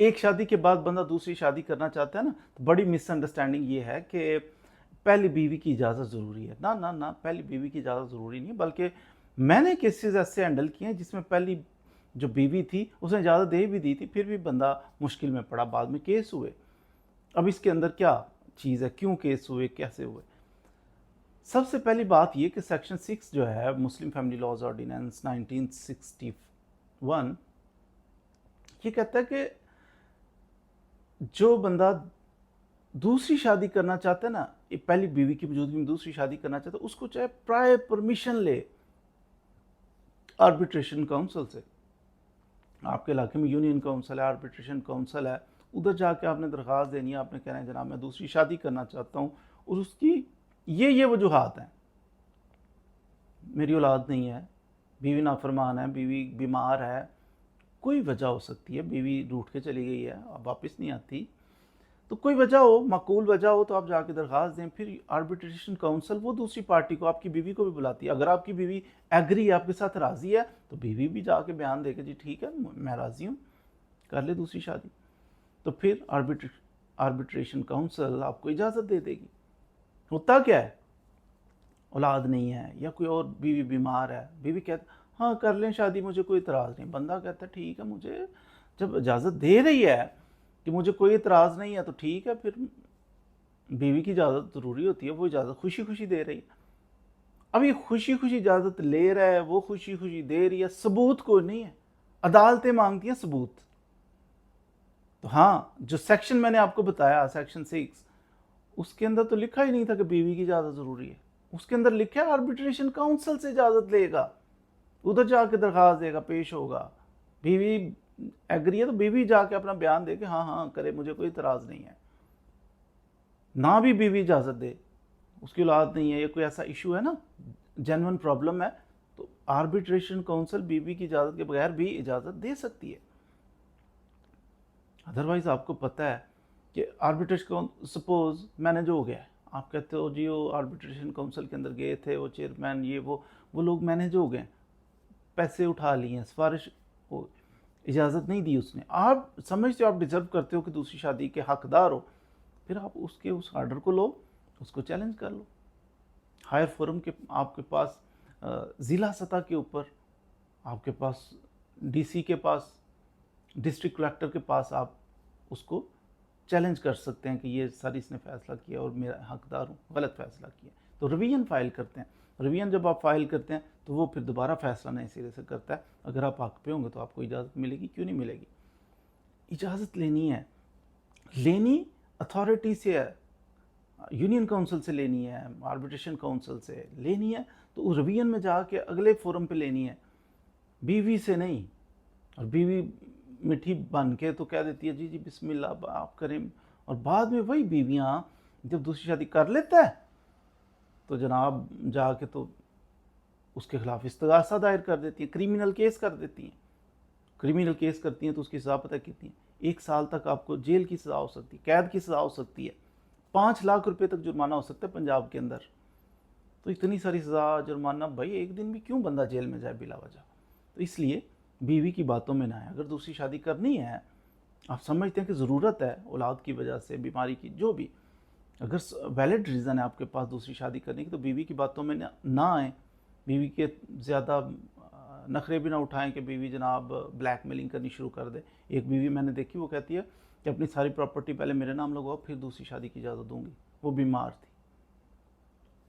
एक शादी के बाद बंदा दूसरी शादी करना चाहता है ना, तो बड़ी मिसअंडरस्टैंडिंग ये है कि पहली बीवी की इजाज़त ज़रूरी है। ना, ना, ना, पहली बीवी की इजाज़त ज़रूरी नहीं है, बल्कि मैंने केसेज़ ऐसे हैंडल किए हैं जिसमें पहली जो बीवी थी, उसने इजाज़त दे भी दी थी, फिर भी बंदा मुश्किल में पड़ा, बाद में केस हुए। अब इसके अंदर क्या चीज़ है, क्यों केस हुए, कैसे हुए? सबसे पहली बात ये कि सेक्शन 6 जो है मुस्लिम फैमिली लॉज ऑर्डिनेंस 1961, ये कहता है कि जो बंदा दूसरी शादी करना चाहता है ना, ये पहली बीवी की मौजूदगी में दूसरी शादी करना चाहता है, उसको चाहे प्रायर परमिशन ले आर्बिट्रेशन काउंसिल से। आपके इलाके में यूनियन काउंसिल है, आर्बिट्रेशन काउंसिल है, उधर जाके आपने दरख्वास्त देनी है, आपने कहना है जनाब मैं दूसरी शादी करना चाहता हूँ, और उसकी ये वजूहात हैं, मेरी औलाद नहीं है, बीवी नाफरमान है, बीवी बीमार है, कोई वजह हो सकती है, बीवी रूठ के चली गई है, अब वापस नहीं आती, तो कोई वजह हो, माकूल वजह हो, तो आप जाके दरख्वास्त दें। फिर आर्बिट्रेशन काउंसिल वो दूसरी पार्टी को, आपकी बीवी को भी बुलाती है। अगर आपकी बीवी एग्री है, आपके साथ राज़ी है, तो बीवी भी जाके बयान दे के जी ठीक है मैं राज़ी हूँ, कर ले दूसरी शादी। तो फिर आर्बिट्रेशन काउंसिल आपको इजाज़त दे देगी। होता क्या है, औलाद नहीं है या कोई और बीवी बीमार है, बीवी कहती हाँ कर लें शादी, मुझे कोई इतराज़ नहीं, बंदा कहता है ठीक है, मुझे जब इजाज़त दे रही है कि मुझे कोई इतराज़ नहीं है तो ठीक है, फिर बीवी की इजाज़त ज़रूरी होती है, वो इजाज़त खुशी खुशी दे रही है। अब ये खुशी खुशी इजाज़त ले रहा है, वो खुशी खुशी दे रही है, सबूत कोई नहीं है, अदालतें मांगती हैं सबूत। तो हाँ, जो सेक्शन मैंने आपको बताया सेक्शन 6, उसके अंदर तो लिखा ही नहीं था कि बीवी की इजाज़त ज़रूरी है, उसके अंदर लिखा है आर्बिट्रेशन काउंसिल से इजाज़त लेगा, उधर जाके दरख्वास्त देगा, पेश होगा, बीवी एग्री है तो बीवी जाके अपना बयान दे के हाँ हाँ करे, मुझे कोई इतराज़ नहीं है। ना भी बीवी इजाज़त दे, उसकी औलाद नहीं है या कोई ऐसा इशू है ना, जेन्युइन प्रॉब्लम है, तो आर्बिट्रेशन काउंसिल बीवी की इजाज़त के बगैर भी इजाज़त दे सकती है। अदरवाइज़ आपको पता है कि आर्बिट्रेशन, सपोज मैनेज हो गया है, आप कहते हो जी वो आर्बिट्रेशन काउंसिल के अंदर गए थे, वो चेयरमैन ये वो लोग मैनेज हो गए, पैसे उठा लिए, सिफारिश हो, इजाज़त नहीं दी उसने, आप समझते हो आप डिज़र्व करते हो कि दूसरी शादी के हकदार हो, फिर आप उसके उस आर्डर को लो, उसको चैलेंज कर लो। हायर फोरम के आपके पास ज़िला सतह के ऊपर, आपके पास डीसी के पास, डिस्ट्रिक्ट कलेक्टर के पास आप उसको चैलेंज कर सकते हैं कि ये सर इसने फ़ैसला किया और मेरा हकदार हूँ, गलत फ़ैसला किया। तो रिवीजन फ़ाइल करते हैं, रिवीजन जब आप फाइल करते हैं तो वो फिर दोबारा फ़ैसला नए सिरे से करता है। अगर आप हक पे होंगे तो आपको इजाज़त मिलेगी, क्यों नहीं मिलेगी? इजाज़त लेनी है, लेनी अथॉरिटी से है, यूनियन काउंसिल से लेनी है, आर्बिट्रेशन काउंसिल से लेनी है, तो रिवीजन में जाके अगले फोरम पे लेनी है, बीवी से नहीं। और बीवी मीठी बन के तो कह देती है जी जी बिस्मिल्लाह आप करें, और बाद में वही बीवियाँ जब दूसरी शादी कर लेता है तो जनाब जाके तो उसके खिलाफ इस्तगासा दायर कर देती हैं, क्रिमिनल केस कर देती हैं। क्रिमिनल केस करती हैं तो उसकी सज़ा पता कितनी है, 1 साल तक आपको जेल की सज़ा हो सकती है, कैद की सज़ा हो सकती है, 5 लाख रुपए तक जुर्माना हो सकता है पंजाब के अंदर। तो इतनी सारी सज़ा जुर्माना, भाई एक दिन भी क्यों बंदा जेल में जाए बिला वजह। तो इसलिए बीवी की बातों में ना आए। अगर दूसरी शादी करनी है, आप समझते हैं कि ज़रूरत है औलाद की वजह से, बीमारी की, जो भी, अगर वैलिड रीज़न है आपके पास दूसरी शादी करने की, तो बीवी की बातों में ना आए, बीवी के ज़्यादा नखरे भी ना उठाएं कि बीवी जनाब ब्लैकमेलिंग करनी शुरू कर दे। एक बीवी मैंने देखी, वो कहती है कि अपनी सारी प्रॉपर्टी पहले मेरे नाम लगवाओ, फिर दूसरी शादी की इजाज़त दूंगी। वो बीमार थी,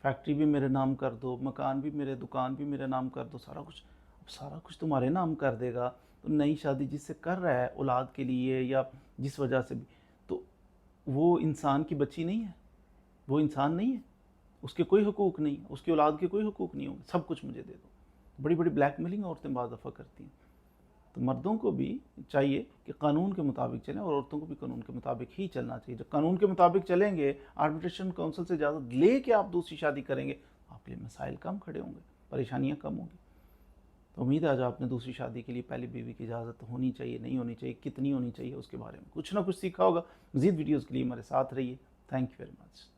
फैक्ट्री भी मेरे नाम कर दो, मकान भी मेरे, दुकान भी मेरे नाम कर दो, सारा कुछ। अब सारा कुछ तुम्हारे नाम कर देगा तो नई शादी जिससे कर रहा है औलाद के लिए या जिस वजह से भी, तो वो इंसान की बच्ची नहीं है, वो इंसान नहीं है, उसके कोई हुकूक नहीं, उसकी औलाद के कोई हुकूक नहीं होंगे, सब कुछ मुझे दे दो। बड़ी बड़ी ब्लैकमेलिंग औरतें बाद दफ़ा करती हैं। तो मर्दों को भी चाहिए कि कानून के मुताबिक चलें, और औरतों को भी कानून के मुताबिक ही चलना चाहिए। जब कानून के मुताबिक चलेंगे, आर्बिट्रेशन काउंसिल से इजाज़त ले के आप दूसरी शादी करेंगे, आपके लिए मसाइल कम खड़े होंगे, परेशानियाँ कम होंगी। तो उम्मीद है आज आपने दूसरी शादी के लिए पहली बीवी की इजाज़त होनी चाहिए, नहीं होनी चाहिए, कितनी होनी चाहिए, उसके बारे में कुछ ना कुछ सीखा होगा। मज़ीद वीडियोज़ के लिए हमारे साथ रहिए। Thank you very much.